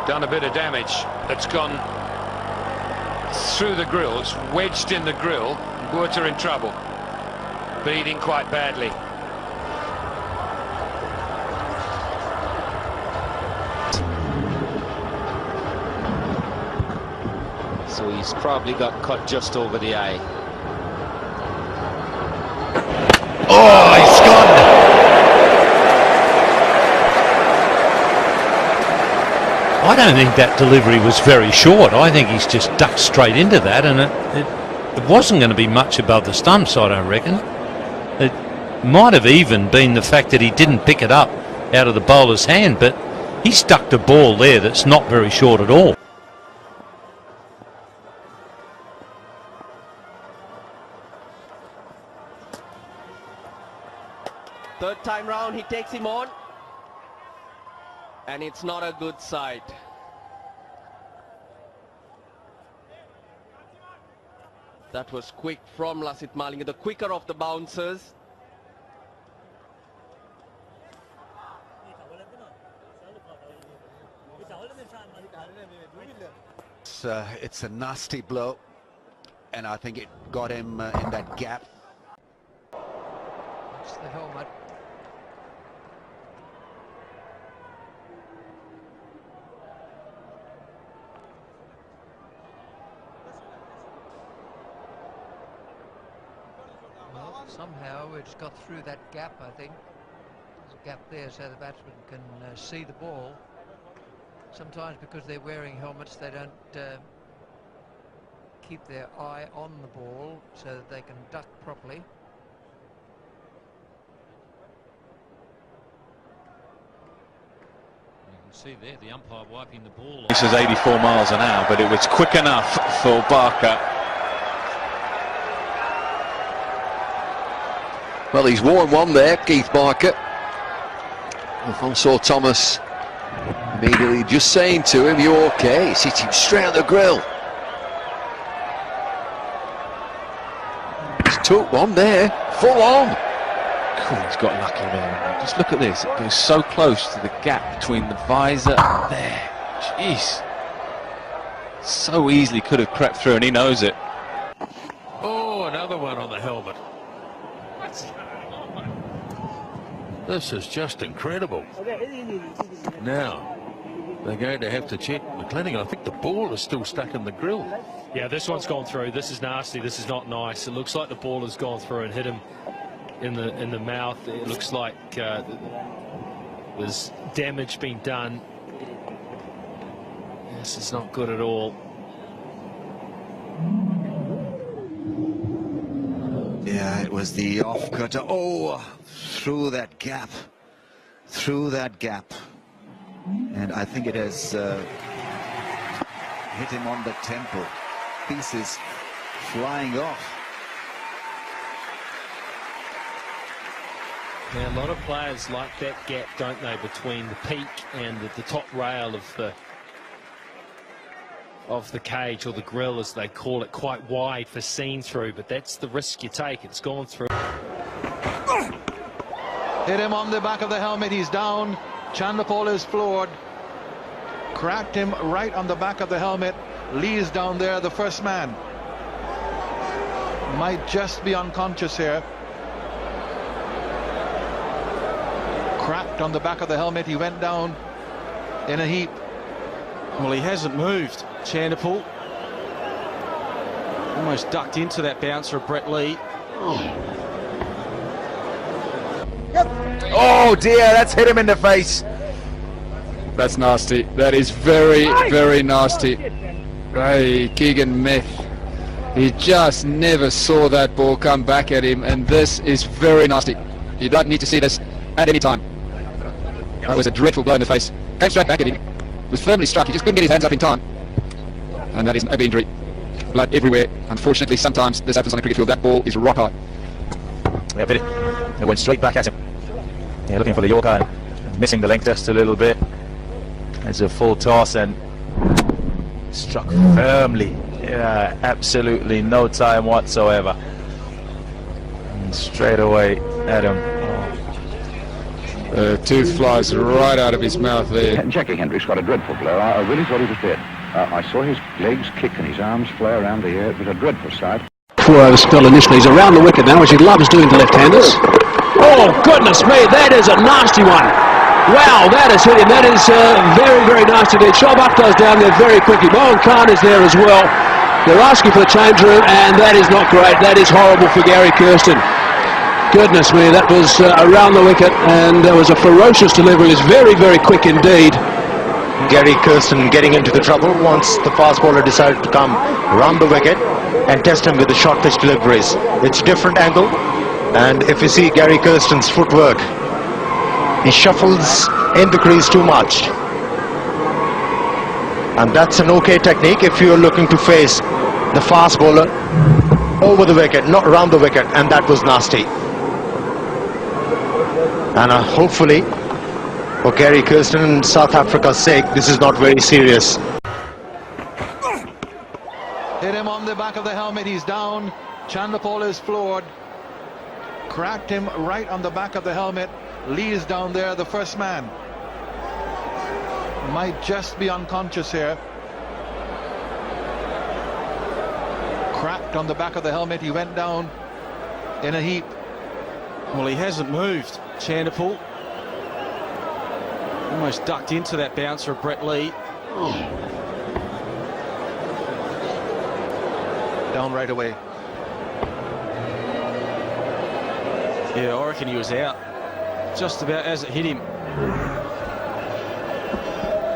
done a bit of damage. That's gone through the grill. It's wedged in the grill. Buerta in trouble. Bleeding quite badly. So he's probably got cut just over the eye. Oh, he's gone! I don't think that delivery was very short. I think he's just ducked straight into that, and it wasn't going to be much above the stumps, I don't reckon. It might have even been the fact that he didn't pick it up out of the bowler's hand, but he stuck the ball there that's not very short at all. Third time round, he takes him on. And it's not a good side. That was quick from Lasith Malinga, the quicker of the bouncers. It's a nasty blow, and I think it got him in that gap. It's the helmet. Well, somehow it's got through that gap, I think. There's a gap there so the batsman can see the ball. Sometimes because they're wearing helmets they don't keep their eye on the ball so that they can duck properly. You can see there the umpire wiping the ball. This is 84 miles an hour, but it was quick enough for Barker. Well, he's worn one there, Keith Barker. Alfonso Thomas immediately just saying to him, "You okay?" He's hit him straight on the grill. He's took one there, full on. Oh, he's got lucky there. Just look at this. It goes so close to the gap between the visor and there. Jeez. So easily could have crept through, and he knows it. Oh, another one on the helmet. This is just incredible. Now, they're going to have to check McClenaghan. I think the ball is still stuck in the grill. Yeah, this one's gone through. This is nasty. This is not nice. It looks like the ball has gone through and hit him in the mouth. It looks like there's damage being done. This is not good at all. Yeah, it was the off cutter. Oh, through that gap. Through that gap. And I think it has hit him on the temple. Pieces flying off. Now, a lot of players like that gap, don't they, between the peak and the top rail of the cage, or the grill as they call it, quite wide for seeing through, but that's the risk you take. It's gone through. Hit him on the back of the helmet. He's down. Chandapol is floored. Cracked him right on the back of the helmet. Lee's down there, the first man. Might just be unconscious here. Cracked on the back of the helmet. He went down in a heap. Well, he hasn't moved, Chandapol. Almost ducked into that bouncer of Brett Lee. Oh dear, that's hit him in the face. That's nasty. That is very, very nasty. Hey, Keegan Meth. He just never saw that ball come back at him, and this is very nasty. You don't need to see this at any time. That was a dreadful blow in the face. Came straight back at him. Was firmly struck. He just couldn't get his hands up in time. And that is an injury. Blood everywhere. Unfortunately, sometimes this happens on a cricket field. That ball is rock hard. Yeah, but it went straight back at him. Yeah, looking for the Yorker and missing the length just a little bit. It's a full toss and struck firmly. Yeah, absolutely no time whatsoever. And straight away at him. Oh. Tooth flies right out of his mouth there. Jackie Hendricks got a dreadful blow. I really thought he was dead. I saw his legs kick and his arms fly around the air. It was a dreadful sight. 4-over spell initially. He's around the wicket now, which he loves doing to left-handers. Oh, goodness me, that is a nasty one. Wow, that has hit him. That is very, very nasty indeed. Shoaib Akhtar's down there very quickly. Mohan Khan is there as well. They're asking for the change room, and that is not great. That is horrible for Gary Kirsten. Goodness me, that was around the wicket, and there was a ferocious delivery. It was very, very quick indeed. Gary Kirsten getting into the trouble once the fast bowler decided to come round the wicket and test him with the short pitch deliveries. It's a different angle, and if you see Gary Kirsten's footwork, he shuffles in the crease too much. And that's an okay technique if you're looking to face the fast bowler over the wicket, not round the wicket, and that was nasty. And hopefully, for Gary Kirsten and South Africa's sake, this is not very serious. Hit him on the back of the helmet, he's down. Chanderpaul is floored. Cracked him right on the back of the helmet. Lee's down there, the first man. Might just be unconscious here. Cracked on the back of the helmet, he went down in a heap. Well, he hasn't moved. Chanderpaul almost ducked into that bouncer of Brett Lee. Down right away. Yeah, I reckon he was out just about as it hit him.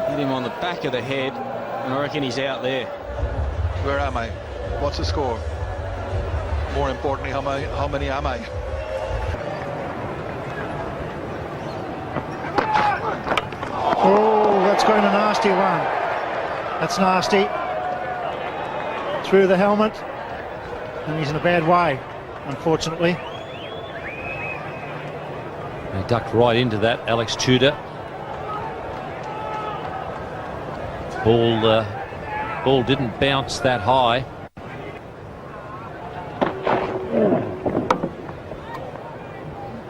Hit him on the back of the head, and I reckon he's out there. Where am I? What's the score? More importantly, how many am I? Oh, that's going a nasty one. That's nasty. Through the helmet, and he's in a bad way, unfortunately. He ducked right into that, Alex Tudor. Ball didn't bounce that high.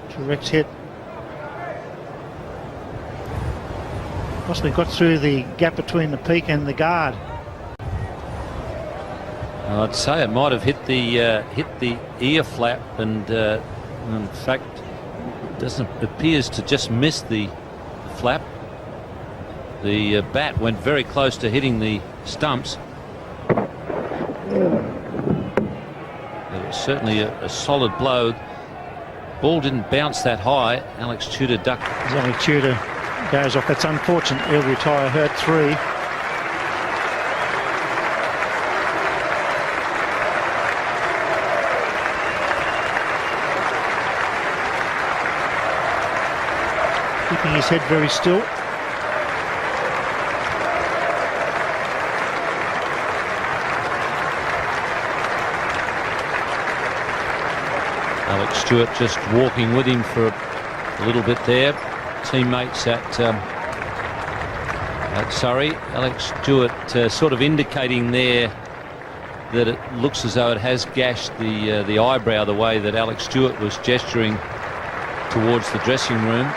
Direct hit. Possibly got through the gap between the peak and the guard. I'd say it might have hit the ear flap, and in fact, appears to just miss the flap. The bat went very close to hitting the stumps. It was certainly a solid blow. Ball didn't bounce that high. Alex Tudor ducked. As only Tudor goes off. That's unfortunate. He'll retire hurt 3. Keeping his head very still. Alex Stewart just walking with him for a little bit there. Teammates at Surrey. Alex Stewart sort of indicating there that it looks as though it has gashed the eyebrow, the way that Alex Stewart was gesturing towards the dressing room.